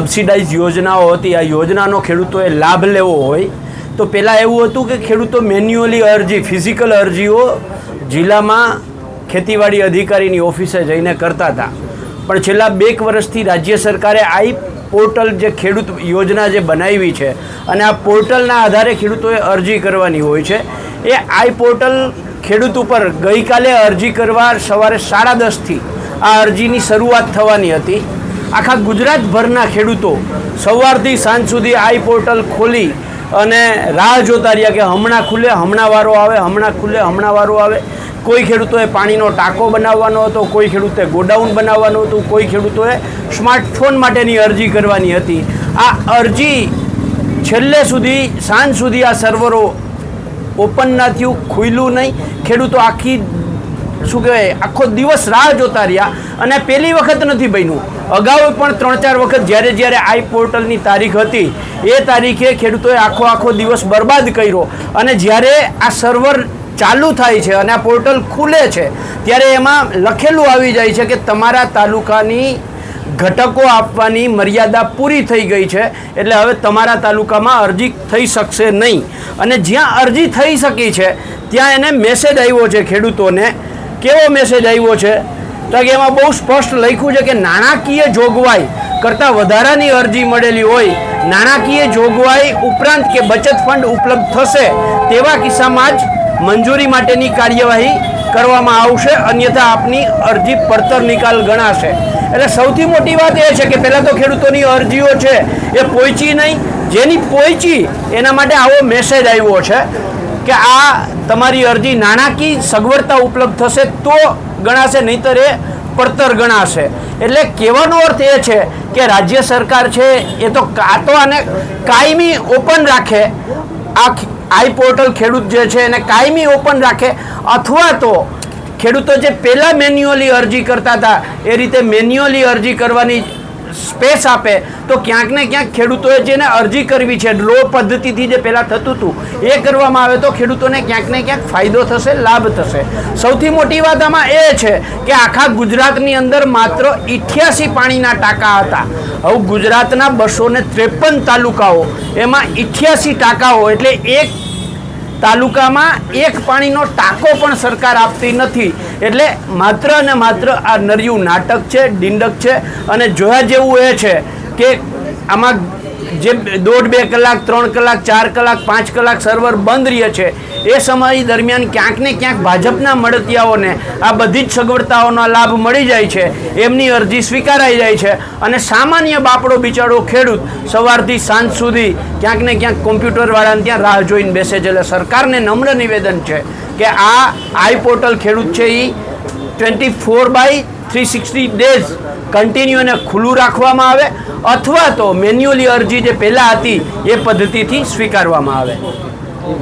Subsidise યોજનાઓ હતી, આ યોજનાનો ખેડૂતોએ લાભ લેવો હોય તો પહેલાં એવું હતું કે ખેડૂતો મેન્યુઅલી અરજી, ફિઝિકલ અરજીઓ જિલ્લામાં ખેતીવાડી અધિકારીની ઓફિસે જઈને કરતા હતા. પણ છેલ્લા 2 વર્ષથી રાજ્ય સરકારે આઈ પોર્ટલ જે ખેડૂત યોજના જે બનાવી છે અને આ પોર્ટલના આધારે ખેડૂતોએ અરજી કરવાની હોય છે. એ આઈ પોર્ટલ ખેડૂત ઉપર ગઈકાલે અરજી કરવા સવારે 10:30થી આ અરજીની શરૂઆત થવાની હતી. આખા ગુજરાતભરના ખેડૂતો સવારથી સાંજ સુધી આઈ પોર્ટલ ખોલી અને રાહ જોતા રહ્યા કે હમણાં ખુલે, હમણાં વારો આવે, હમણાં ખુલે, હમણાં વારો આવે. કોઈ ખેડૂતોએ પાણીનો ટાંકો બનાવવાનો હતો, કોઈ ખેડૂતોએ ગોડાઉન બનાવવાનું હતું, કોઈ ખેડૂતોએ સ્માર્ટફોન માટેની અરજી કરવાની હતી. આ અરજી છેલ્લે સુધી સાંજ સુધી આ સર્વરો ઓપન ના થયું, ખુલ્યું નહીં. ખેડૂતો આખો દિવસ રાહ જોતા રહ્યા અને પહેલી વખત નથી બન્યું. અગાઉ પણ 3-4 વખત જ્યારે આઈ પોર્ટલની તારીખ હતી એ તારીખે ખેડૂતોએ આખો દિવસ બરબાદ કર્યો. અને જ્યારે આ સર્વર ચાલુ થાય છે અને આ પોર્ટલ ખુલે છે ત્યારે એમાં લખેલું આવી જાય છે કે તમારા તાલુકાની ઘટકો આપવાની મર્યાદા પૂરી થઈ ગઈ છે, એટલે હવે તમારા તાલુકામાં અરજી થઈ શકશે નહીં. અને જ્યાં અરજી થઈ શકી છે ત્યાં એને મેસેજ આવ્યો છે ખેડૂતોને. કેવો મેસેજ આવ્યો છે તો કે એમાં બહુ સ્પષ્ટ લખ્યું છે કે નાણાકીય જોગવાઈ કરતાં વધારાની અરજી મળેલી હોય, નાણાકીય જોગવાઈ ઉપરાંત કે બચત ફંડ ઉપલબ્ધ થશે તેવા કિસ્સામાં જ મંજૂરી માટેની કાર્યવાહી કરવામાં આવશે, અન્યથા આપની અરજી પડતર નિકાલ ગણાશે. એટલે સૌથી મોટી વાત એ છે કે પહેલાં તો ખેડૂતોની અરજીઓ છે એ પહોંચી નહીં. જેની પહોંચી એના માટે આવો મેસેજ આવ્યો છે કે આ તમારી અરજી નાણાકીય સગવડતા ઉપલબ્ધ થશે તો ગણાશે, નહીંતર એ પડતર ગણાશે. એટલે કહેવાનો અર્થ એ છે કે રાજ્ય સરકાર છે એ તો આને કાયમી ઓપન રાખે, આ આઈ પોર્ટલ ખેડૂત જે છે એને કાયમી ઓપન રાખે, અથવા તો ખેડૂતો જે પહેલાં મેન્યુઅલી અરજી કરતા હતા એ રીતે મેન્યુઅલી અરજી કરવાની સ્પેસ આપે તો ક્યાંક ને ક્યાંક ખેડૂતોએ જેને અરજી કરવી છે ડ્રો પદ્ધતિથી જે પહેલાં થતું હતું એ કરવામાં આવે તો ખેડૂતોને ક્યાંક ને ક્યાંક ફાયદો થશે, લાભ થશે. સૌથી મોટી વાત આમાં એ છે કે આખા ગુજરાતની અંદર માત્ર 88 પાણીના ટાંકા હતા. હવે ગુજરાતના 253 તાલુકાઓ, એમાં 88 ટાંકાઓ, એટલે એક તાલુકામાં એક પાણીનો ટાંકો પણ સરકાર આપતી નથી. એટલે માત્ર ને માત્ર આ નર્યું નાટક છે, ડિંડક છે. અને જોયા જેવું એ છે કે આમાં જે 1.5-2 કલાક, 3 કલાક, 4 કલાક, 5 કલાક સર્વર બંધ રહે છે એ સમય દરમિયાન ક્યાંક ને ક્યાંક ભાજપના મળતિયાઓને આ બધી જ સગવડતાઓનો લાભ મળી જાય છે, એમની અરજી સ્વીકારાઈ જાય છે. અને સામાન્ય બાપડો બિચારો ખેડૂત સવારથી સાંજ સુધી ક્યાંક ને ક્યાંક કોમ્પ્યુટરવાળાને ત્યાં રાહ જોઈને બેસે છે. એટલે સરકારને નમ્ર નિવેદન છે કે આ આઈ પોર્ટલ ખેડૂત છે એ 24/360 ડેઝ કન્ટિન્યુ એને ખુલ્લું રાખવામાં આવે, અથવા તો મેન્યુઅલી અરજી જે પહેલાં હતી એ પદ્ધતિથી સ્વીકારવામાં આવે.